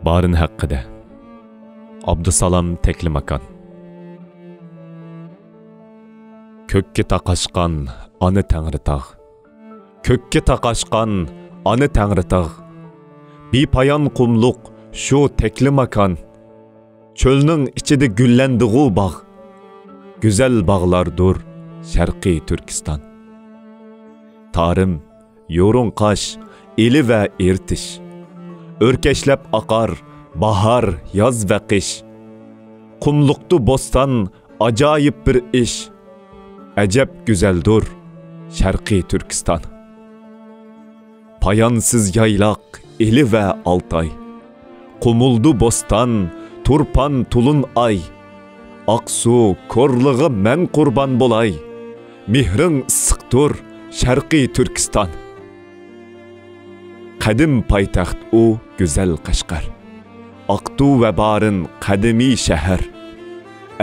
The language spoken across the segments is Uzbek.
Barin haqqida Abdusalom Teklimakan. Kökke taqashqan ana Tangritag, kökke taqashqan ana Tangritag, bepayon qumluq shu Teklimakan, çölning ichida gullandig'u bog', güzel bağlardur Sharqiy Turkiston. Tarim, Yo'runqash, Eli va Ertish, o'rkashlab aqar bahar, yoz va qish. Qumluqdu bostan ajoyib bir ish, ajab güzeldur Sharqiy Turkiston. Payansiz yayloq Eli va Altay, qumuldu bostan turpan tulun ay. Aqsu korlig'i men qurban bo'lay, mehring issiqdur Sharqiy Turkiston. Qadim paytaxt u güzel Qashqar, Aqtu va Barin qadimiy shahar.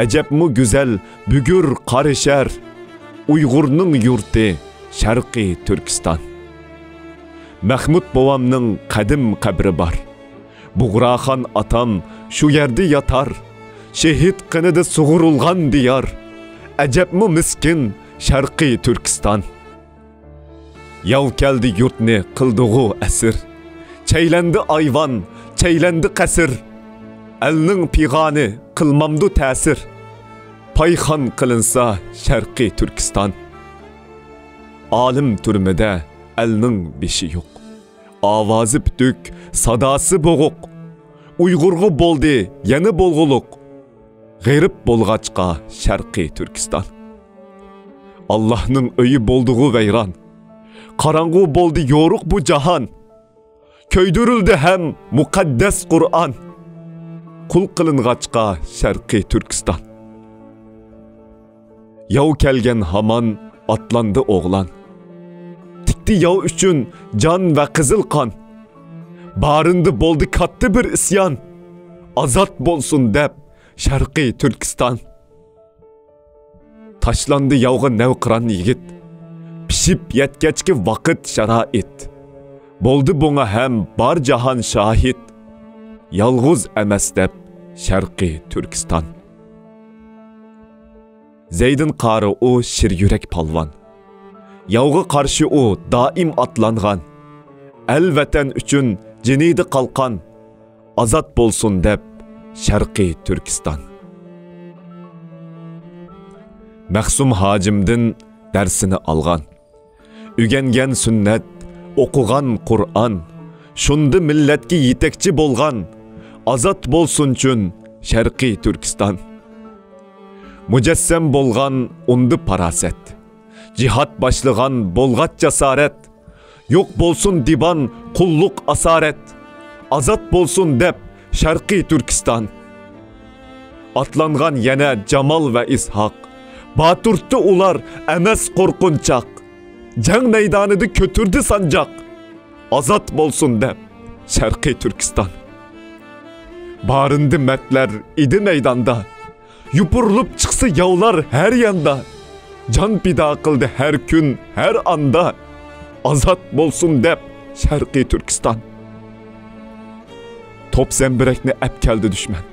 Ajabmu güzel bugur qarishar, Uyg'urning yurti Sharqiy Turkiston. Mahmud bovamning qadim qabri bor, Bug'raxon atam shu yerda yatar. Şehit qanida sug'urilgan diyar, ajabmu miskin Sharqiy Turkiston. Yav keldi yurtni qildig'u asir, chaylandi ayvon, chaylandi qasr. Elning pig'oni qilmamdu ta'sir, payxon qilinsa Sharqiy Turkiston. Olim turmida elning beshi yo'q, ovozi putuk, sadosi bo'g'uq. Uyg'urg'i bo'ldi yana bo'lg'uluq, g'erib bo'lg'achqa Sharqiy Turkiston. Allah'ның öyi bolduğu veyran, qarang'u bo'ldi yo'ruq bu jahon. Köydürüldü hem mukaddes Kur'an, qul qiling'achqa Sharqiy Turkiston. Yav kelgan hamon atlandi o'g'lan, tikdi yav uchun jon va qizil qon. Barindi bo'ldi katta bir isyon, azod bo'lsin deb Sharqiy Turkiston. Tashlandi yavg'i navqiron yigit, pishib yetgachki vaqt sharoit. Bo'ldi bunga ham bar jahon shohid, yolg'iz emas deb Sharqiy Turkiston. Zeydin qari u shir yurak palvon, yavg'i qarshi u doim atlangan. El vatan uchun jinidi qalqan, azod bo'lsin deb Sharqiy Turkiston. Mahsum hacimdin dersini algan, ügengen sünnet, okugan Kur'an, şundu milletki yetekçi bolgan, azat bolsun çün Sharqiy Turkiston. Mücessem bolgan undu paraset, cihat başlıgan bolgat cesaret, yok bolsun diban kulluk asaret, azat bolsun dep Sharqiy Turkiston. Atlangan yana Jamal ve İshak, Baturttu ular emes korkunçak, jang meydanıdı kötürdü sancak, azat bolsun dep Sharqiy Turkiston. Barindi metler idi meydanda, yupurulup çıksı yavlar her yanda, can pida kıldı her gün her anda, azat bolsun dep Sharqiy Turkiston. Top zembirekni ep keldi düşman,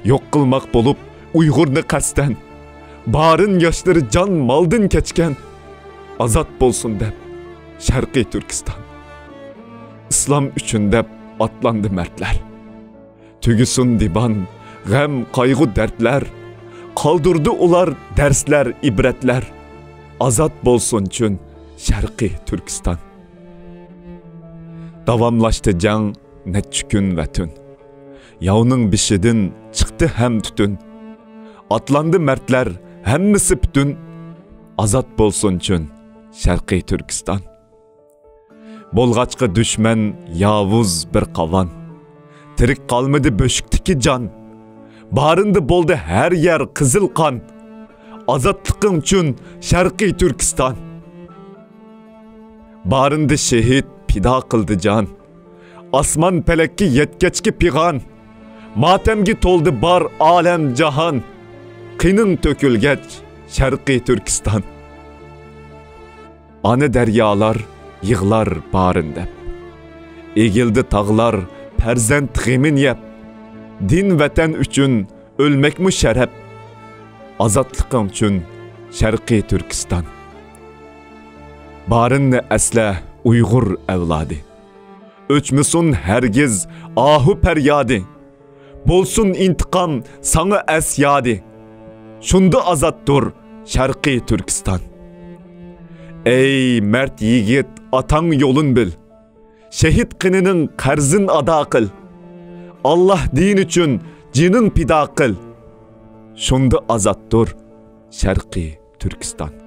yok kılmak bolup Uygurni kasten, Barin yaşları can maldın keçken, azat bolsun dep Sharqiy Turkiston. İslam üçün dep atlandı mertler, tügüsün diban, gam, kaygı dertler, kaldırdı ular dersler, ibretler, azat bolsun çün Sharqiy Turkiston. Davamlaştı can neçü gün ve tün, yavning bişidin çıktı hem tütün, atlandı mertler hemmisi bütün, azat bolsun çün Sharqiy Turkiston. Bolğaçqı düşmen yavuz bir qavan, tirik qalmadı böşüktiki can, barindi boldu her yer kızıl kan, azatlıqın çün Sharqiy Turkiston. Barindi şehit pida qıldı can, asman pelekki yetgeçki pigan, matemgi toldu bar alem jahan, qinin tökülgeç Sharqiy Turkiston. Ana deryalar yığlar barın dep, egildi tağlar farzand g'imin yeb, din vatan uchun o'lmakmi sharaf, azodliqing uchun Sharqiy Turkiston. Barinni asla Uyg'ur avlodi, o'chmasin hargiz ahu faryodi, bo'lsin intiqom sana asyadi, shunda azoddir Sharqiy Turkiston. Ey mert yigit, atang yolun bil, şehit qinining qarzin ado qil, Allah din uchun jinin pido qil, shunda azoddir Sharqiy Turkiston.